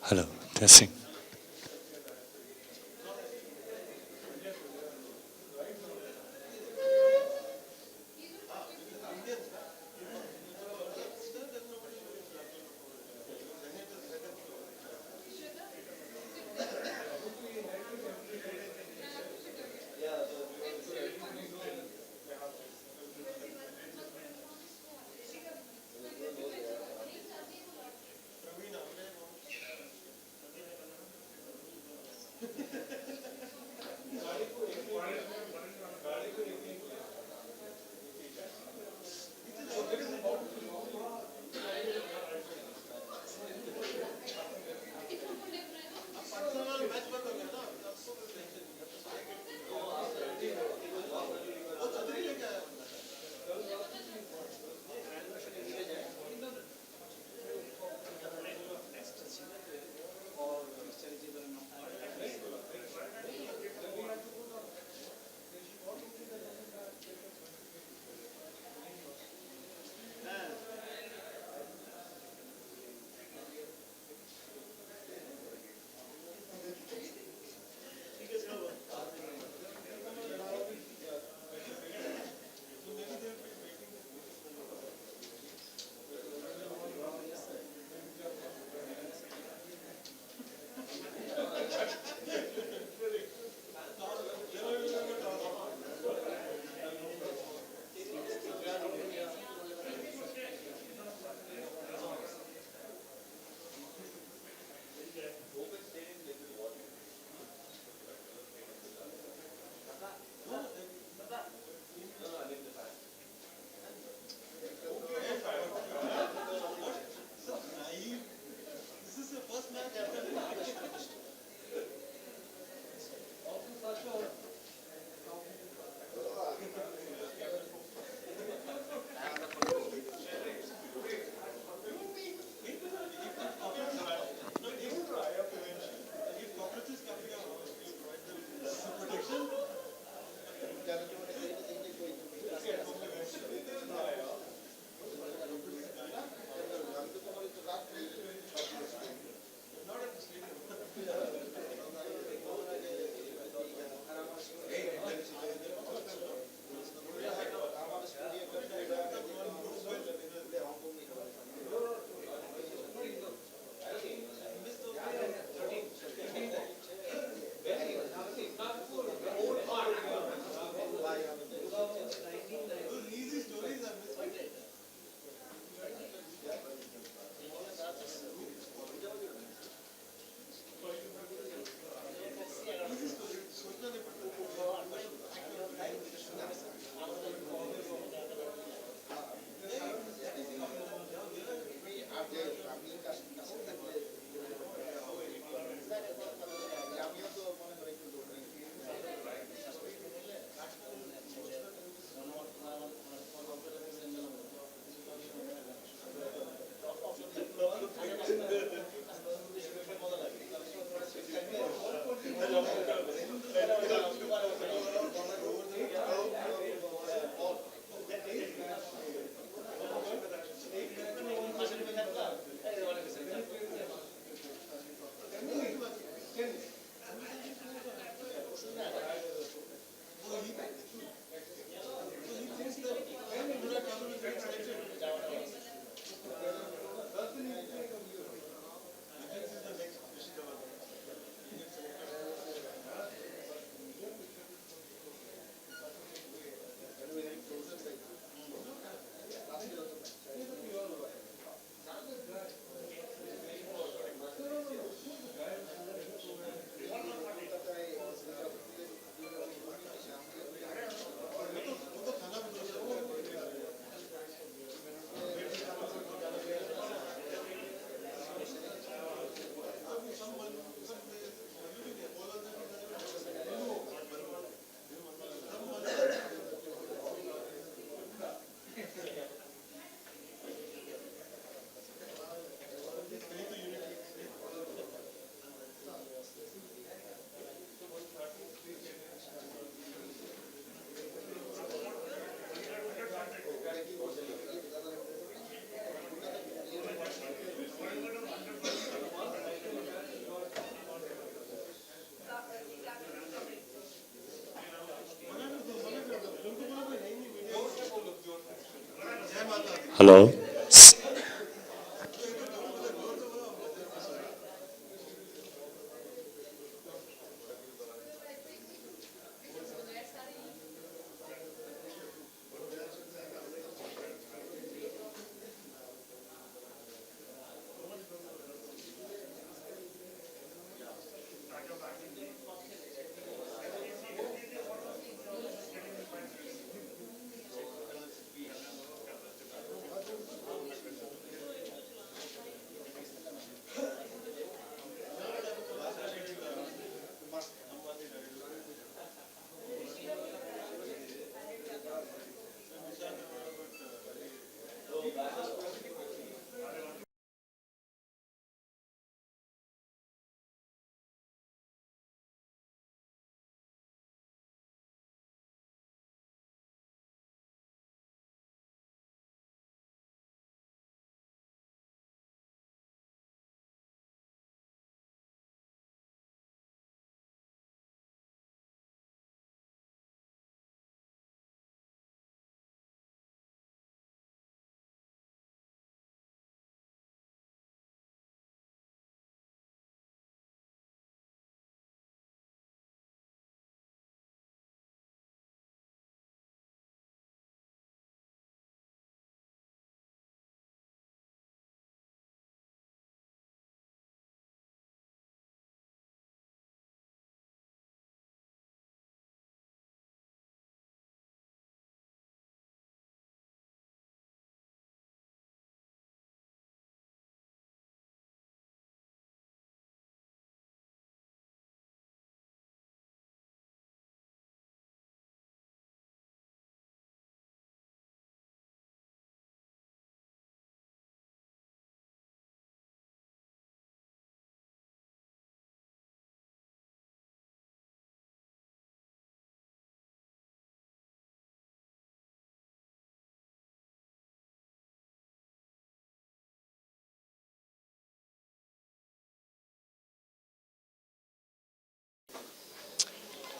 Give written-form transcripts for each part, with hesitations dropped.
Hello, testing. Hello.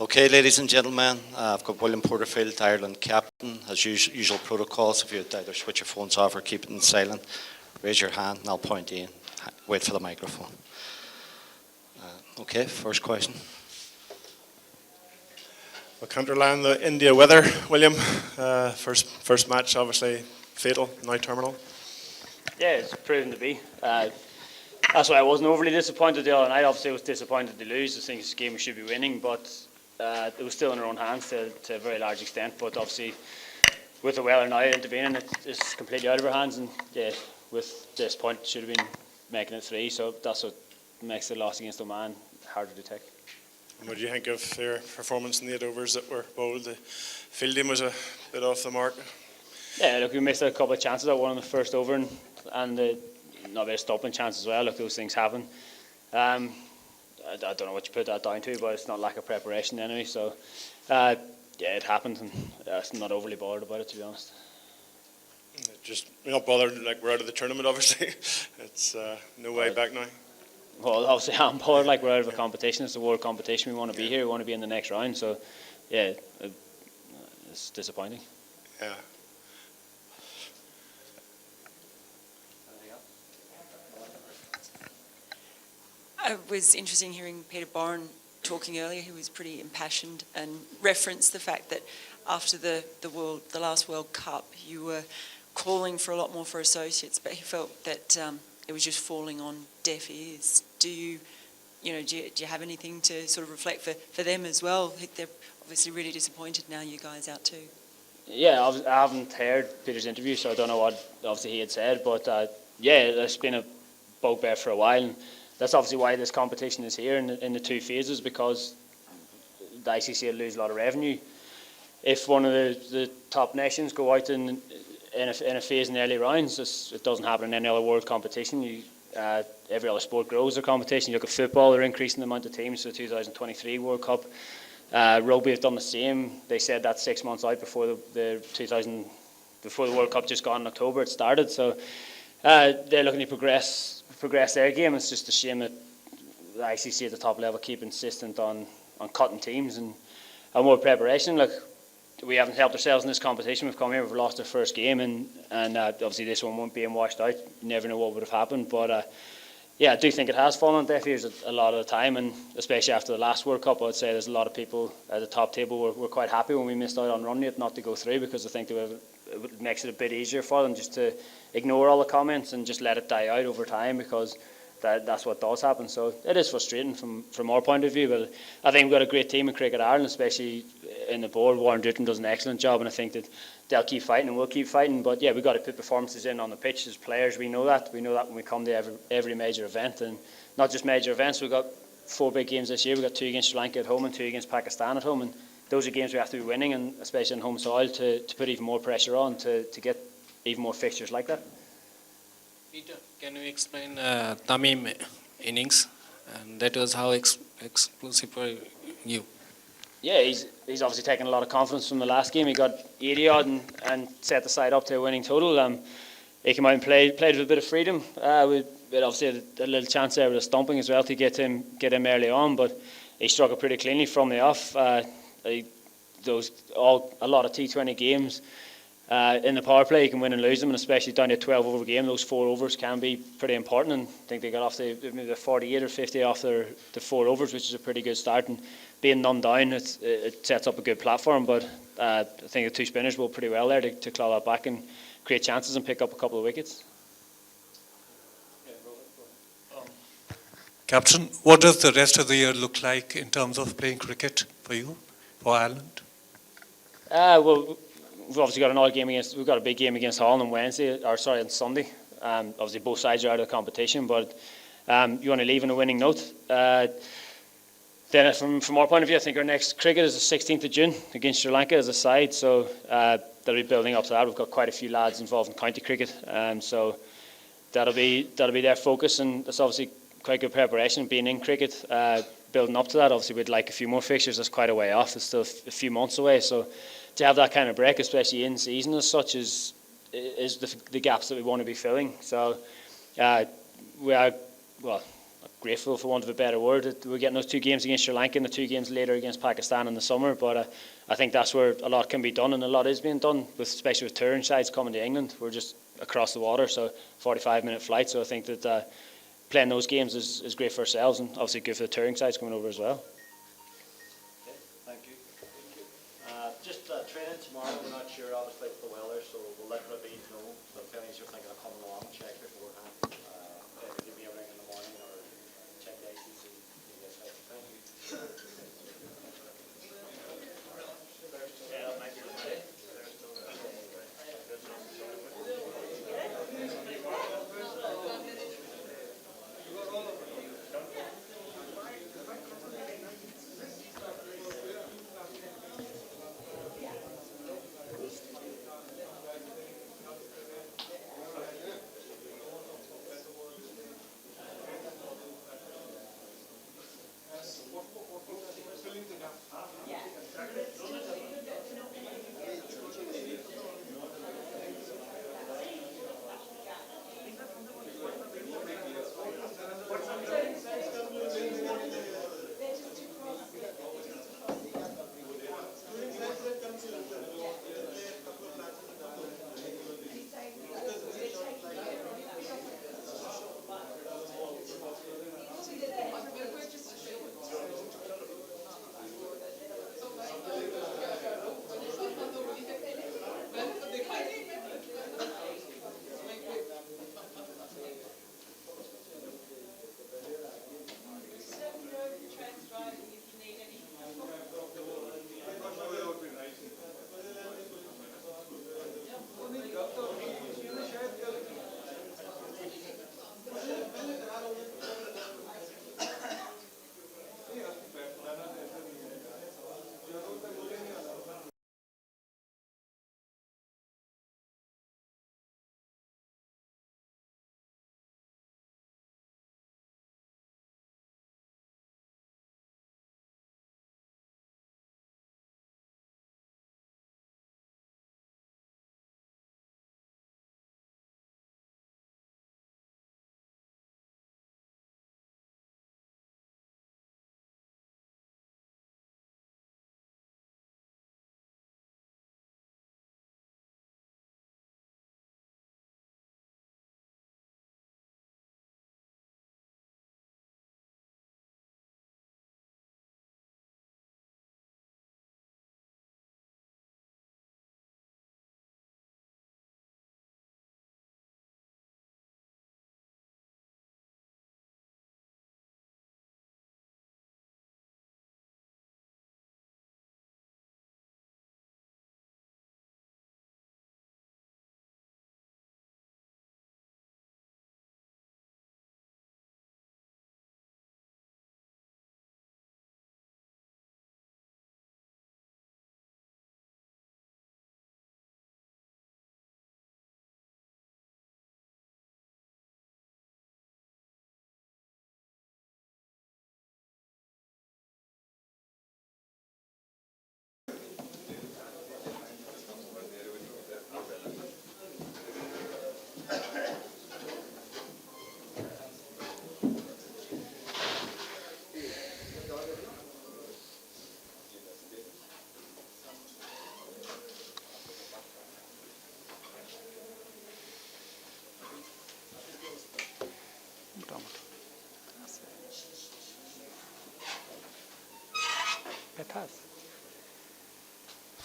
Okay, ladies and gentlemen, I've got William Porterfield, Ireland captain. As usual protocols, if you'd either switch your phones off or keep it in silent, raise your hand and I'll point you in. Wait for the microphone. Okay, first question. Well, counterline the India weather, William. First match, obviously fatal, now terminal. Yeah, it's proven to be. That's why I wasn't overly disappointed the other night. Obviously, I was disappointed to lose. I think it's a game we should be winning, but it was still in our own hands to a very large extent. But obviously, with the weather now intervening, it's completely out of our hands. And yeah, with this point, should have been making it 3. So that's what makes the loss against Oman harder to take. What do you think of their performance in the 8 overs that were bowled? The fielding was a bit off the mark. Yeah, look, we missed a couple of chances. I won on the first over and not very stopping chance as well. Look, those things happen. I don't know what you put that down to, but it's not lack of preparation anyway. So, yeah, it happened, and I'm not overly bothered about it, to be honest. Just we're not bothered. Like, we're out of the tournament, obviously. It's no way back now. Well, obviously, I'm bothered. Like, we're out of a competition. It's a world competition. We want to be here. We want to be in the next round. So, yeah, it's disappointing. Yeah. It was interesting hearing Peter Boren talking earlier. He was pretty impassioned and referenced the fact that after the last World Cup, you were calling for a lot more for associates, but he felt that it was just falling on deaf ears. Do you have anything to sort of reflect for them as well? They're obviously really disappointed now you guys out too. Yeah, I haven't heard Peter's interview, so I don't know what obviously he had said, but yeah, there's been a bugbear for a while, and that's obviously why this competition is here in the 2 phases, because the ICC will lose a lot of revenue. If one of the top nations go out in a phase in the early rounds, it doesn't happen in any other world competition. Every other sport grows their competition. You look at football, they're increasing the amount of teams for the 2023 World Cup. Rugby have done the same. They said that 6 months out before before the World Cup just gone in October it started. So they're looking to progress their game. It's just a shame that the ICC at the top level keep insistent on cutting teams and more preparation. Like, we haven't helped ourselves in this competition. We've come here, we've lost our first game, and obviously this one won't be washed out. You never know what would have happened, but yeah, I do think it has fallen on deaf ears a lot of the time, and especially after the last World Cup, I would say there's a lot of people at the top table were quite happy when we missed out on run rate not to go through, because I think it makes it a bit easier for them just to ignore all the comments and just let it die out over time, because that's what does happen. So it is frustrating from our point of view, but I think we've got a great team in Cricket Ireland, especially in the board. Warren Dutton does an excellent job, and I think that they'll keep fighting and we'll keep fighting. But yeah, we've got to put performances in on the pitch as players. We know that when we come to every major event, and not just major events. We've got 4 big games this year. We've got 2 against Sri Lanka at home and 2 against Pakistan at home, and those are games we have to be winning, and especially on home soil, to put even more pressure on to get even more fixtures like that. Peter, can you explain Tamim innings? And that was how explosive for you? Yeah, he's obviously taken a lot of confidence from the last game. He got 80 odd and set the side up to a winning total. He came out and played with a bit of freedom. We obviously had a little chance there with a stumping as well to get him early on, but he struck it pretty cleanly from the off. A lot of T20 games. In the power play, you can win and lose them, and especially down to a 12-over game, those 4 overs can be pretty important. And I think they got off maybe 48 or 50 off the 4 overs, which is a pretty good start. And being none down, it sets up a good platform. But I think the 2 spinners will pretty well there to claw that back and create chances and pick up a couple of wickets. Captain, what does the rest of the year look like in terms of playing cricket for you, for Ireland? Well, we've obviously got we've got a big game against Holland on Sunday. Obviously both sides are out of the competition, but you want to leave on a winning note. Then from our point of view, I think our next cricket is the 16th of June against Sri Lanka as a side, so they'll be building up to that. We've got quite a few lads involved in county cricket, so that'll be their focus, and it's obviously quite good preparation being in cricket. Building up to that, obviously we'd like a few more fixtures. That's quite a way off. It's still a few months away, so to have that kind of break, especially in season as such, is the gaps that we want to be filling. So we are, well, grateful, for want of a better word, that we're getting those 2 games against Sri Lanka and the 2 games later against Pakistan in the summer. But I think that's where a lot can be done, and a lot is being done, especially with touring sides coming to England. We're just across the water, so 45-minute flight. So I think that playing those games is great for ourselves, and obviously good for the touring sides coming over as well. Thank you. Just training tomorrow, we're not sure obviously with the weather, so we'll let Rabid know. So if any of you are thinking of coming along, check beforehand. Give me a ring in the morning or check the ICC. Thank you.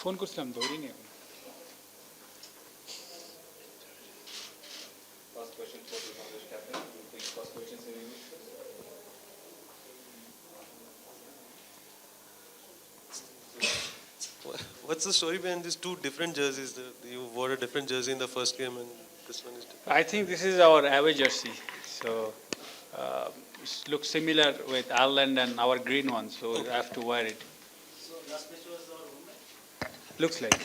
Phone করছিলাম ধরিনি। What's the story behind these two different jerseys? You wore a different jersey in the first game, and this one is different. I think this is our away jersey, so it looks similar with Ireland and our green one, so I have to wear it. So last match was our home match? Looks like.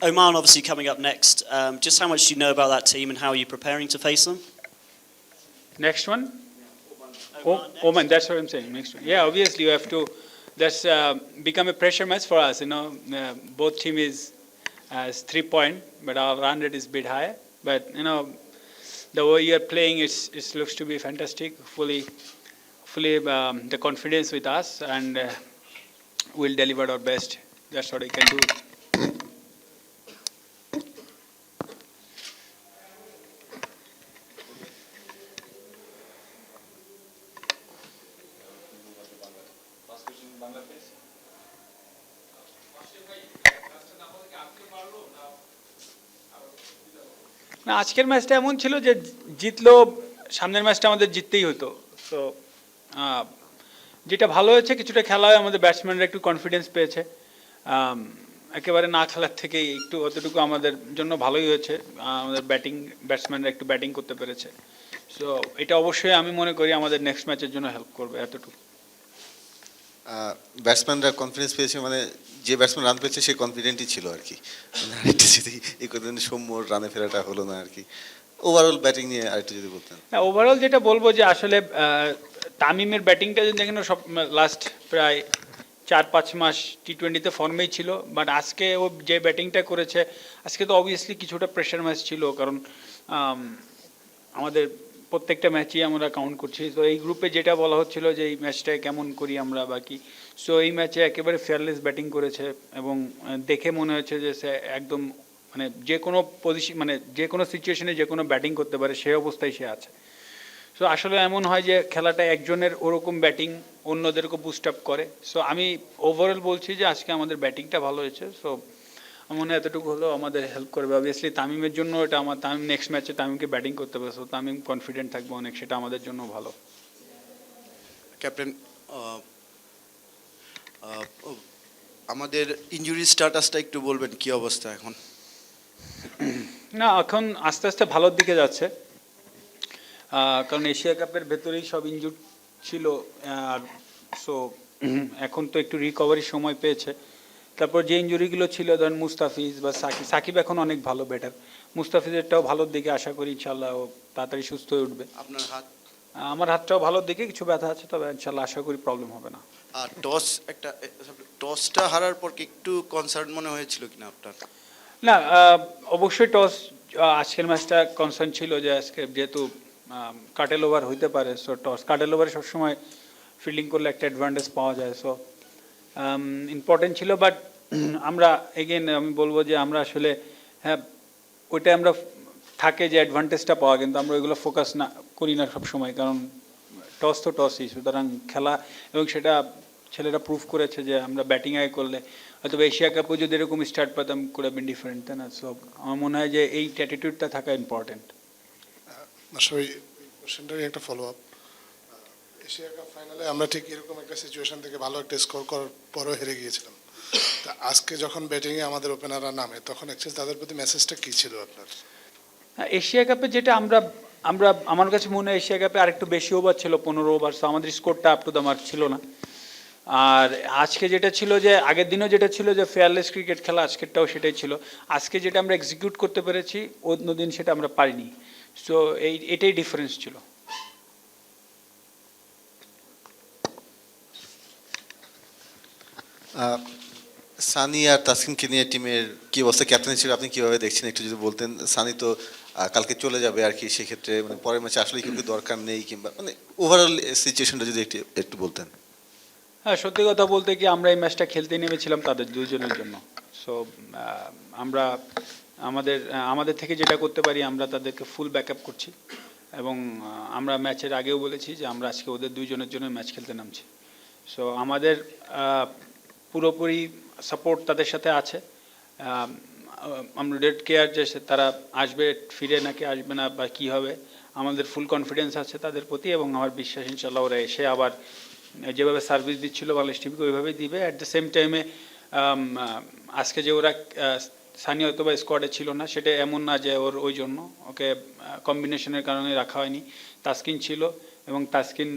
Oman obviously coming up next. Just how much do you know about that team and how are you preparing to face them? Next one? Oman next. Oman, that's what I'm saying, next one. Yeah, obviously you have to, that's become a pressure match for us, you know. Both team has 3 point, but our run rate is a bit higher. But, you know, the way you're playing, it looks to be fantastic. Fully the confidence with us, and we'll deliver our best. That's what I can do. না, আজকের ম্যাচটা এমন ছিল যে জিতলো, সামনের ম্যাচটা আমাদের জিততেই হতো। তো যেটা ভালো হয়েছে, কিছুটা খেলায় আমাদের ব্যাটসম্যানরা একটু কনফিডেন্স পেয়েছে। একেবারে না খেলার থেকে একটু অতটুকু আমাদের জন্য ভালোই হয়েছে। আমাদের ব্যাটসম্যানরা একটু ব্যাটিং করতে পেরেছে। সো এটা অবশ্যই আমি মনে করি আমাদের নেক্সট ম্যাচের জন্য হেল্প করবে এতটুকু। ব্যাটসম্যানরা কনফিডেন্স পেয়েছে, মানে যে ব্যাটসম্যান রান পেয়েছে সে কনফিডেন্টই ছিল আর কি। আরেকটা যদি এই কদিন সৌম্যর রানে ফেরাটা হলো না আর কি, ওভারঅল ব্যাটিং নিয়ে আরেকটু যদি বলতেন। হ্যাঁ, ওভারঅল যেটা বলবো যে আসলে তামিমের ব্যাটিংটা যদি দেখেন, সব লাস্ট প্রায় 4-5 মাস টি-20তে ফর্মেই ছিল, বাট আজকে ও যে ব্যাটিংটা করেছে, আজকে তো অবভিয়াসলি কিছুটা প্রেশার ম্যাচ ছিল, কারণ আমাদের প্রত্যেকটা ম্যাচই আমরা কাউন্ট করছি। তো এই গ্রুপে যেটা বলা হচ্ছিল যে এই ম্যাচটায় কেমন করি আমরা বাকি, সো এই ম্যাচে একেবারে ফেয়ারলেস ব্যাটিং করেছে এবং দেখে মনে হচ্ছে যে সে একদম মানে যে কোনো পজিশন, মানে যে কোনো সিচুয়েশনে যে কোনো ব্যাটিং করতে পারে, সেই অবস্থায় সে আছে। সো আসলে এমন হয় যে খেলাটা একজনের ওরকম ব্যাটিং অন্যদেরকে বুস্ট আপ করে। সো আমি ওভারঅল বলছি যে আজকে আমাদের ব্যাটিংটা ভালো হয়েছে। সো মনে হয় এতটুকু হলেও আমাদের হেল্প করবে। অবভিয়াসলি তামিমের জন্য এটা তামিম নেক্সট ম্যাচে তামিমকে ব্যাটিং করতে পারে, সো তামিম কনফিডেন্ট থাকবে অনেক, সেটা আমাদের জন্য ভালো। ক্যাপ্টেন, আমাদের ইনজুরি স্ট্যাটাসটা একটু বলবেন, কি অবস্থা এখন? না, এখন আস্তে আস্তে ভালোর দিকে যাচ্ছে, কারণ এশিয়া কাপের ভেতরেই সব ইনজুর ছিল। আর সো এখন তো একটু রিকভারির সময় পেয়েছে। তারপর যে ইনজুরিগুলো ছিল, ধরেন মুস্তাফিজ বা সাকিব এখন অনেক ভালো ব্যাটার। মুস্তাফিজেরটাও ভালোর দিকে, আশা করি ইনশাল্লাহ ও তাড়াতাড়ি সুস্থ হয়ে উঠবে। আপনার হাত? আমার হাতটাও ভালোর দিকে, কিছু ব্যথা আছে, তবে ইনশাল্লাহ আশা করি প্রবলেম হবে না। আর টসটা হারার পর কি একটু কনসার্ন মনে হয়েছিল কিনা আপনার? না, অবশ্যই টস আজকের ম্যাচটা কনসার্ন ছিল যে আজকে যেহেতু কাটেল ওভার হইতে পারে, সো কাটেল ওভারে সবসময় ফিল্ডিং করলে একটা অ্যাডভান্টেজ পাওয়া যায়, সো ইম্পর্টেন্ট ছিল। বাট আমরা এগেন আমি বলবো যে আমরা আসলে হ্যাঁ ওইটা আমরা থাকে যে অ্যাডভান্টেজটা পাওয়া, কিন্তু আমরা ওইগুলো ফোকাস না করি না সবসময়, কারণ টস তো টসই, সুতরাং খেলা, এবং সেটা ছেলেরা প্রুভ করেছে যে আমরা ব্যাটিং আগে করলে হয়তো এশিয়া কাপও যদি এরকম স্টার্ট পেতাম করে বিন ডিফারেন্ট, তাই না? সো আমার মনে হয় যে এই অ্যাটিটিউডটা থাকা ইম্পর্টেন্ট। আসলে কোশ্চেনটারই একটা ফলো আপ। এশিয়া কাপ ফাইনালে আমরা ঠিক এরকম একটা সিচুয়েশন থেকে ভালো একটা স্কোর করার পরও হেরে গিয়েছিলাম। তা আজকে যখন ব্যাটিংয়ে আমাদের ওপেনাররা নামে, তখন অ্যাকচুয়ালি তাদের প্রতি মেসেজটা কী ছিল আপনার? এশিয়া কাপে যেটা আমরা আমার কাছে মনে হয় এশিয়া কাপে আরেকটু বেশি ওভার ছিল, 15 ওভার, সো আমাদের স্কোরটা আপ টু দ্য মার্ক ছিল না। আর আজকে যেটা ছিল যে আগের দিনও যেটা ছিল যে ফেয়ারলেস ক্রিকেট খেলা, আজকেরটাও সেটাই ছিল। আজকে যেটা আমরা এক্সিকিউট করতে পেরেছি, অন্য দিন সেটা আমরা পারিনি, সো এটাই ডিফারেন্স ছিল। সানি আর তাসকিনকে নিয়ে টিমের কি অবস্থা, ক্যাপ্টেন হিসেবে আপনি কিভাবে দেখছেন একটু যদি বলতেন? সানি তো কালকে চলে যাবে আর কি, সেক্ষেত্রে মানে পরের ম্যাচে আসলে কিন্তু দরকার নেই, কিংবা মানে ওভারঅল সিচুয়েশনটা যদি একটু বলতেন। হ্যাঁ, সত্যি কথা বলতে কি আমরা এই ম্যাচটা খেলতে নেমেছিলাম তাদের দুজনের জন্য। সো আমরা আমাদের থেকে যেটা করতে পারি আমরা তাদেরকে ফুল ব্যাকআপ করছি এবং আমরা ম্যাচের আগেও বলেছি যে আমরা আজকে ওদের দুইজনের জন্য ম্যাচ খেলতে নামছি। সো আমাদের পুরোপুরি সাপোর্ট তাদের সাথে আছে। আমরা ডেট কেয়ার যে তারা আসবে ফিরে নাকি আসবে না বা কী হবে, আমাদের ফুল কনফিডেন্স আছে তাদের প্রতি এবং আমার বিশ্বাস ইনশাল্লাহ ওরা এসে আবার যেভাবে সার্ভিস দিচ্ছিল বাংলাদেশ টিমকে ওইভাবেই দিবে। অ্যাট দ্য সেম টাইমে আজকে যে ওরা সানি হয়তো বা স্কোয়াডে ছিল না সেটা এমন না যে ওর ওই জন্য ওকে কম্বিনেশনের কারণে রাখা হয়নি। তাসকিন ছিল এবং তাসকিন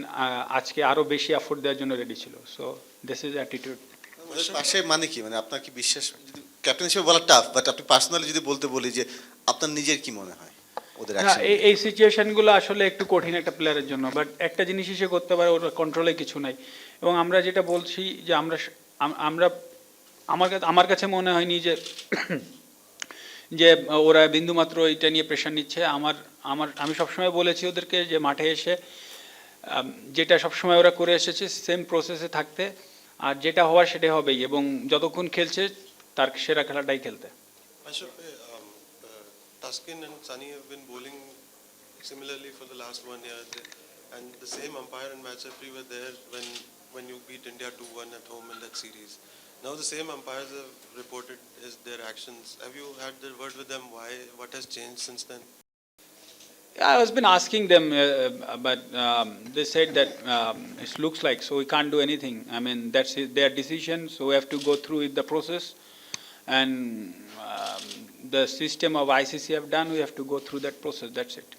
আজকে আরও বেশি এফোর্ট দেওয়ার জন্য রেডি ছিল। So this is attitude. পাশে মানে কি, মানে আপনার কি বিশ্বাস, ক্যাপ্টেন হিসেবে বলা টাফ, বাট আপনি পার্সোনালি যদি বলতে বলি যে আপনার নিজের কি মনে হয় ওদের অ্যাকশন? এই সিচুয়েশনগুলো আসলে একটু কঠিন একটা প্লেয়ারের জন্য, বাট একটা জিনিস সে করতে পারে, ওর কন্ট্রোলে কিছু নাই। এবং আমরা যেটা বলছি যে আমরা আমার কাছে মনে হয়নি যে ওরা বিন্দুমাত্র এটা নিয়ে প্রেশার নিচ্ছে। আমি সবসময় বলেছি ওদেরকে যে মাঠে এসে যেটা সবসময় ওরা করে এসেছে সেম প্রসেসে থাকতে, আর যেটা হওয়ার সেটাই হবেই এবং যতক্ষণ খেলছে তার সেরা খেলাটাই খেলতে। Taskin and Sunny have been bowling similarly for the last 1 year, and the same umpire and match referee were there when you beat India 2-1 at home in that series. Now the same umpires have reported their actions. Have you had the word with them? Why? What has changed since then? I was been asking them, but they said that it looks like so we can't do anything. I mean that's their decision, so we have to go through with the process, and the system of ICC have done. We have to go through that process. That's it.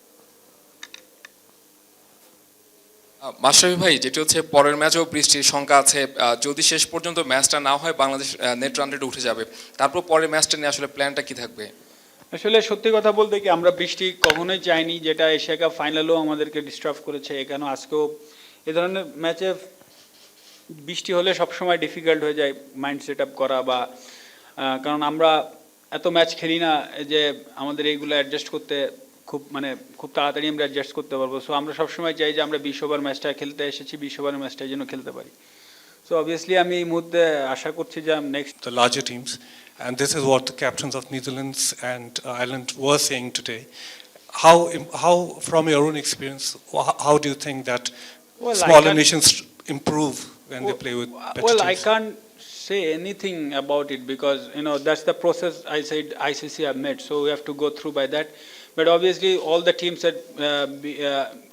Mashrafe ভাই, যেটা হচ্ছে পরের ম্যাচেও বৃষ্টির শঙ্কা আছে, যদি শেষ পর্যন্ত ম্যাচটা না হয় বাংলাদেশ নেট রান রেটে উঠে যাবে, তারপর পরের ম্যাচটা নিয়ে আসলে প্ল্যানটা কি থাকবে? আসলে সত্যি কথা বলতে কি আমরা বৃষ্টি কখনোই চাইনি, যেটা এশিয়া কাপ ফাইনালেও আমাদেরকে ডিস্টার্ব করেছে। এখানে আজকেও এ ধরনের ম্যাচে বৃষ্টি হলে সবসময় ডিফিকাল্ট হয়ে যায় মাইন্ড সেট আপ করা, বা কারণ আমরা এত ম্যাচ খেলি না যে আমাদের এইগুলো অ্যাডজাস্ট করতে খুব তাড়াতাড়ি আমরা অ্যাডজাস্ট করতে পারবো। সো আমরা সবসময় চাই যে আমরা 20 ওভার ম্যাচটা খেলতে এসেছি, 20 ওভারের ম্যাচটা যেন খেলতে পারি। সো অবভিয়াসলি আমি এই মুহূর্তে আশা করছি যে next The larger teams, and this is what the captains of Netherlands and Ireland were saying today. How from your own experience, how do you think that smaller nations improve when they play with better Well, teams? I can't say anything about it because that's the process I said ICC have made, so we have to go through by that. But obviously all the teams that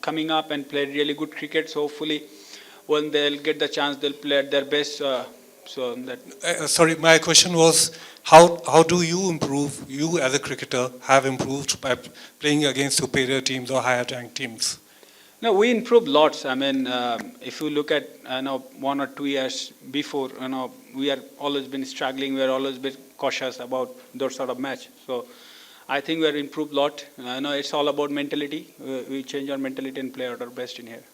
coming up and played really good cricket, so hopefully when they'll get the chance they'll play at their best. So that Sorry, my question was, how do you improve, you as a cricketer have improved by playing against superior teams or higher ranked teams? no, we improved lots. I mean, if you look at 1 or 2 years before, we are always been struggling. We are always been cautious about those sort of match. So I think we are improved a lot. It's all about mentality. We change our mentality and play out our best in here.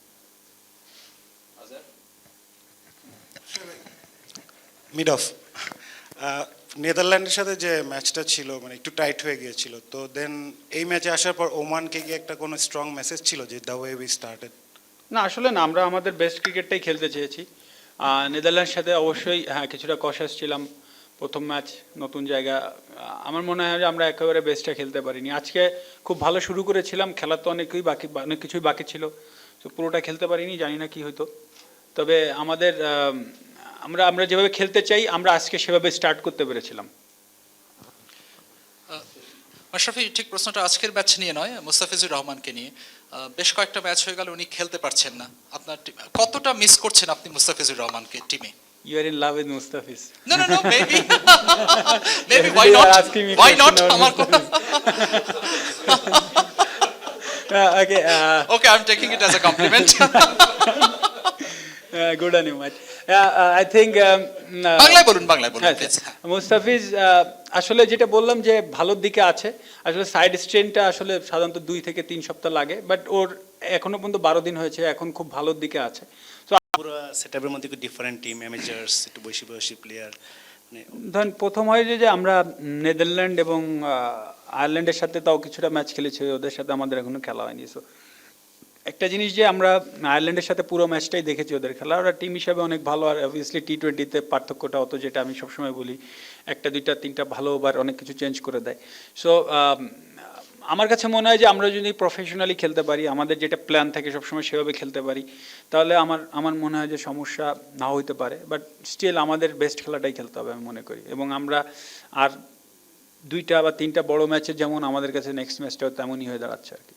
Mid of নেদারল্যান্ডের সাথে যে ম্যাচটা ছিল মানে একটু tight হয়ে গিয়েছিল, তো দেন এই ম্যাচে আসার পর ওমানকে গিয়ে একটা কোনো স্ট্রং মেসেজ ছিল যে দ্য ওয়ে উই স্টার্টেড? না, আসলে না, আমরা আমাদের বেস্ট ক্রিকেটটাই খেলতে চেয়েছি। নেদারল্যান্ডের সাথে অবশ্যই কিছুটা কশাস ছিলাম। প্রথম ম্যাচ, নতুন জায়গা, আমার মনে হয় যে আমরা একেবারে বেস্টটা খেলতে পারিনি। আজকে খুব ভালো শুরু করেছিলাম, খেলার তো অনেক কিছুই বাকি ছিল, তো পুরোটা খেলতে পারিনি, জানি না কি হতো। তবে আমাদের আমরা যেভাবে খেলতে চাই আমরা আজকে সেভাবে স্টার্ট করতে পেরেছিলাম। মাশরাফি, ঠিক প্রশ্নটা আজকের ম্যাচ নিয়ে নয়, মুস্তাফিজুর রহমানকে নিয়ে। বেশ কয়েকটা ম্যাচ হয়ে গেল উনি খেলতে পারছেন না। আপনার কতটা মিস করছেন আপনি মুস্তাফিজুর রহমানকে টিমে? You are in love with Mustafiz. No, maybe. Maybe, why not? Why not? Okay. Okay, I'm taking it as a compliment. Good on you, much. I think বাংলায় বলুন please. মুস্তাফিজ আসলে যেটা বললাম যে ভালোর দিকে আছে। আসলে সাইড স্ট্রেনটা আসলে সাধারণত 2 থেকে 3 সপ্তাহ লাগে, বাট ওর এখনো পর্যন্ত 12 দিন হয়েছে, এখন খুব ভালোর দিকে আছে। পুরো সেটআপের মধ্যে ডিফারেন্ট টিম, অ্যামেচার্স, একটু বয়সী প্লেয়ার। ধরেন প্রথম হয় যে আমরা নেদারল্যান্ড এবং আয়ারল্যান্ডের সাথে তাও কিছুটা ম্যাচ খেলেছি, ওদের সাথে আমাদের এখনো খেলা হয়নি। সো একটা জিনিস যে আমরা আয়ারল্যান্ডের সাথে পুরো ম্যাচটাই দেখেছি ওদের খেলা, ওরা টিম হিসাবে অনেক ভালো, আর অবভিয়াসলি টি20তে পার্থক্যটা অত, যেটা আমি সবসময় বলি, একটা দুইটা তিনটা ভালো ওভার অনেক কিছু চেঞ্জ করে দেয়। সো আমার কাছে মনে হয় যে আমরা যদি প্রফেশনালি খেলতে পারি, আমাদের যেটা প্ল্যান থাকে সবসময় সেভাবে খেলতে পারি, তাহলে আমার মনে হয় যে সমস্যা নাও হইতে পারে, বাট স্টিল আমাদের বেস্ট খেলাটাই খেলতে হবে আমি মনে করি। এবং আমরা আর দুইটা বা তিনটা বড় ম্যাচে যেমন আমাদের কাছে নেক্সট ম্যাচটাও তেমনই হয়ে দাঁড়াচ্ছে আর কি।